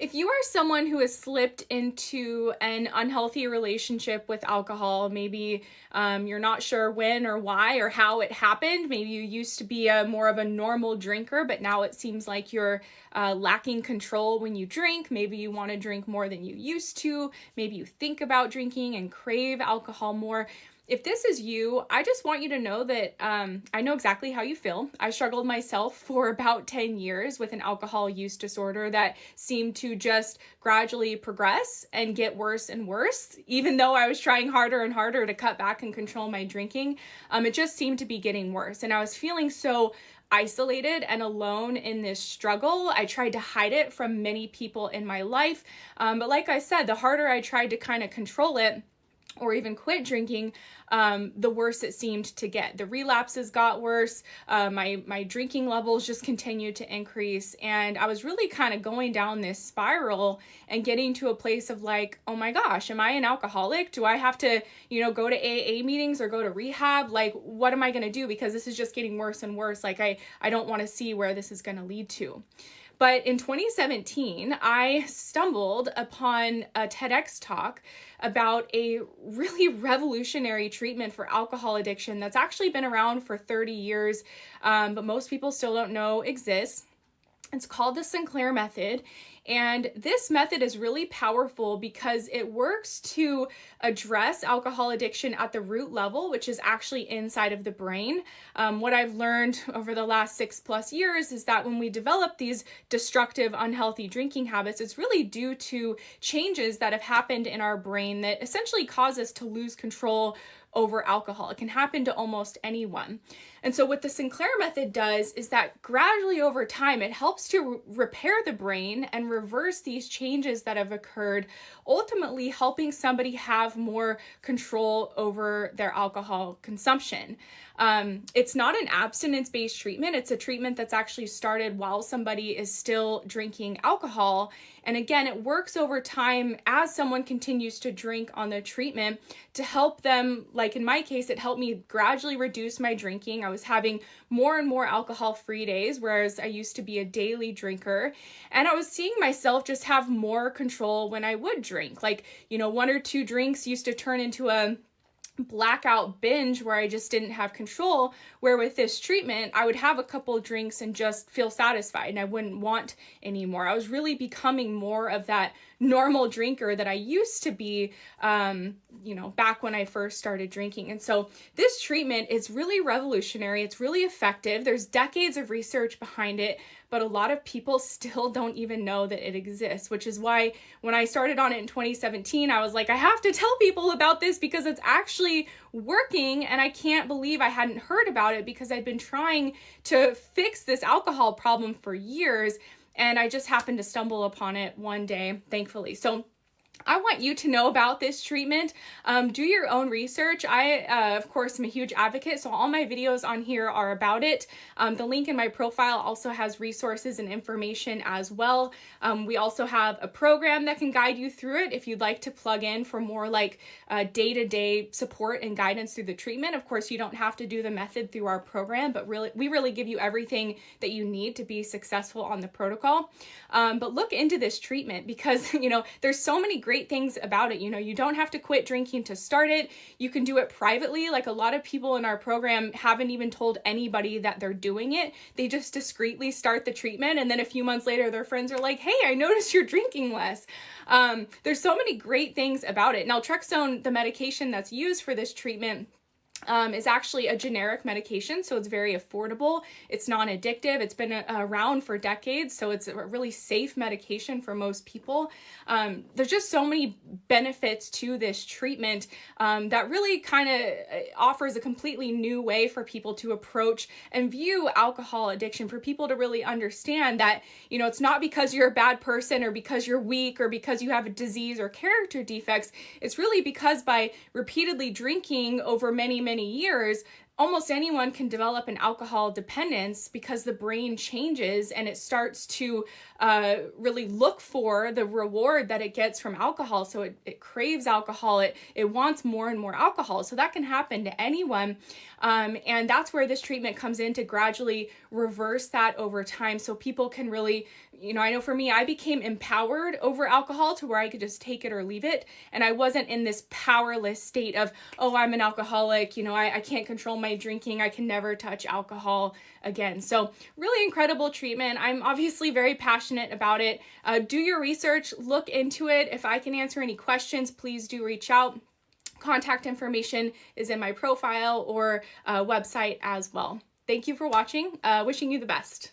If you are someone who has slipped into an unhealthy relationship with alcohol, maybe you're not sure when or why or how it happened. Maybe you used to be more of a normal drinker, but now it seems like you're lacking control when you drink. Maybe you want to drink more than you used to. Maybe you think about drinking and crave alcohol more. If this is you, I just want you to know that I know exactly how you feel. I struggled myself for about 10 years with an alcohol use disorder that seemed to just gradually progress and get worse and worse. Even though I was trying harder and harder to cut back and control my drinking, it just seemed to be getting worse. And I was feeling so isolated and alone in this struggle. I tried to hide it from many people in my life. But like I said, the harder I tried to kind of control it, or even quit drinking, the worse it seemed to get. The relapses got worse. My drinking levels just continued to increase. And I was really kind of going down this spiral and getting to a place of like, oh my gosh, am I an alcoholic? Do I have to, go to AA meetings or go to rehab? Like, what am I going to do? Because this is just getting worse and worse. Like, I don't want to see where this is going to lead to. But in 2017, I stumbled upon a TEDx talk about a really revolutionary treatment for alcohol addiction that's actually been around for 30 years, but most people still don't know exists. It's called the Sinclair Method, and this method is really powerful because it works to address alcohol addiction at the root level, which is actually inside of the brain. What I've learned over the last 6+ years is that when we develop these destructive, unhealthy drinking habits, it's really due to changes that have happened in our brain that essentially cause us to lose control over alcohol. It can happen to almost anyone. And so what the Sinclair Method does is that gradually over time, it helps to repair the brain and reverse these changes that have occurred, ultimately helping somebody have more control over their alcohol consumption. It's not an abstinence-based treatment. It's a treatment that's actually started while somebody is still drinking alcohol. And again, it works over time as someone continues to drink on the treatment to help them. Like in my case, it helped me gradually reduce my drinking. I was having more and more alcohol-free days, whereas I used to be a daily drinker. And I was seeing myself just have more control when I would drink. Like, 1 or 2 drinks used to turn into a blackout binge where I just didn't have control, where with this treatment I would have a couple of drinks and just feel satisfied and I wouldn't want anymore. I was really becoming more of that normal drinker that I used to be, back when I first started drinking. And so this treatment is really revolutionary. It's really effective. There's decades of research behind it, but a lot of people still don't even know that it exists, which is why when I started on it in 2017, I was like, I have to tell people about this because it's actually working. And I can't believe I hadn't heard about it because I'd been trying to fix this alcohol problem for years. And I just happened to stumble upon it one day, thankfully. So I want you to know about this treatment. Do your own research. I, of course, am a huge advocate, so all my videos on here are about it. The link in my profile also has resources and information as well. We also have a program that can guide you through it if you'd like to plug in for more like day-to-day support and guidance through the treatment. Of course, you don't have to do the method through our program, but we really give you everything that you need to be successful on the protocol. But look into this treatment because, there's so many great things about it. You don't have to quit drinking to start it. You can do it privately. Like a lot of people in our program haven't even told anybody that they're doing it. They just discreetly start the treatment. And then a few months later, their friends are like, hey, I noticed you're drinking less. There's so many great things about it. Naltrexone, the medication that's used for this treatment, is actually a generic medication, so it's very affordable. It's non-addictive. It's been around for decades, so it's a really safe medication for most people. There's just so many benefits to this treatment that really kind of offers a completely new way for people to approach and view alcohol addiction, for people to really understand that, it's not because you're a bad person or because you're weak or because you have a disease or character defects. It's really because by repeatedly drinking over many years, almost anyone can develop an alcohol dependence because the brain changes and it starts to really look for the reward that it gets from alcohol. So it craves alcohol. It wants more and more alcohol. So that can happen to anyone. And that's where this treatment comes in to gradually reverse that over time. So people can really, you know, I know for me, I became empowered over alcohol to where I could just take it or leave it. And I wasn't in this powerless state of, oh, I'm an alcoholic, you know, I can't control my drinking, I can never touch alcohol again. So really incredible treatment. I'm obviously very passionate about it. Do your research, look into it. If I can answer any questions, please do reach out. Contact information is in my profile or website as well. Thank you for watching. Wishing you the best.